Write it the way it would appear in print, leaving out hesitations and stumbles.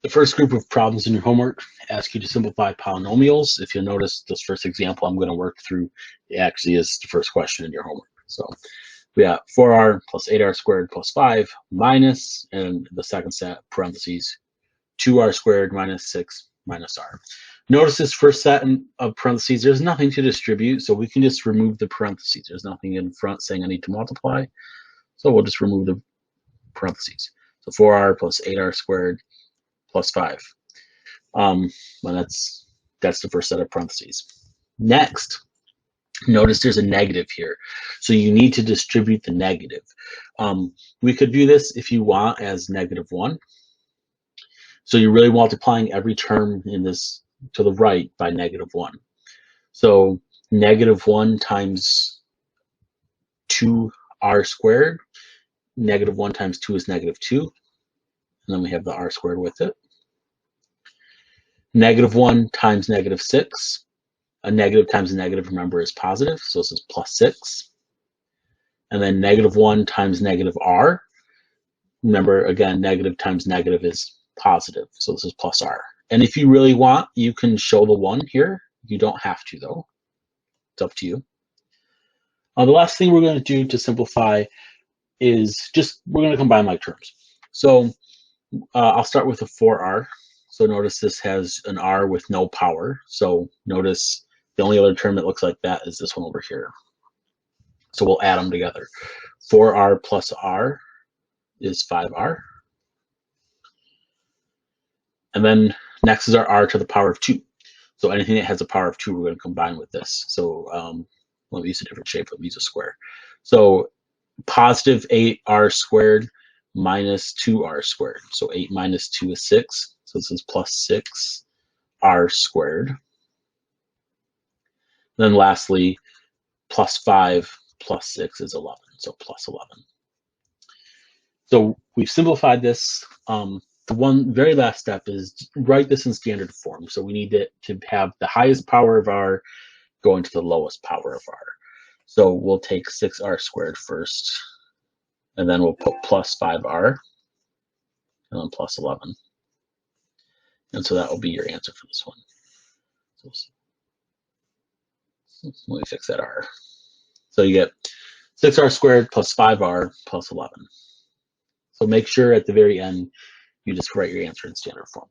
The first group of problems in your homework ask you to simplify polynomials. If you'll notice, this first example I'm going to work through actually is the first question in your homework. So we got 4r plus 8r squared plus 5 minus, and the second set, parentheses, 2r squared minus 6 minus r. Notice this first set of parentheses, there's nothing to distribute, so we can just remove the parentheses. There's nothing in front saying I need to multiply, so we'll just remove the parentheses. So 4r plus 8r squared plus 5. And that's the first set of parentheses. Next, notice there's a negative here. So you need to distribute the negative. We could do this if you want as -1. So you're really multiplying every term in this to the right by -1. So -1 times 2r squared. -1 times 2 is -2. And then we have the r squared with it. -1 times -6. A negative times a negative, remember, is positive. So this is +6. And then -1 times -r. Remember, again, negative times negative is positive. So this is +r. And if you really want, you can show the 1 here. You don't have to, though. It's up to you. The last thing we're going to do to simplify is we're going to combine like terms. So I'll start with a 4r. So notice this has an r with no power. So notice the only other term that looks like that is this one over here. So we'll add them together. 4r plus r is 5r. And then next is our r to the power of 2. So anything that has a power of 2, we're going to combine with this. So let me use a different shape. Let me use a square. So positive 8r squared minus 2r squared. So 8 minus 2 is 6. So this is +6r squared. Then lastly, +5 plus 6 is 11. So +11. So we've simplified this. The one very last step is write this in standard form. So we need it to have the highest power of r going to the lowest power of r. So we'll take 6r squared first, and then we'll put +5r, and then +11. And so that will be your answer for this one. So let me fix that r. So you get 6r squared plus 5r plus 11. So make sure at the very end you just write your answer in standard form.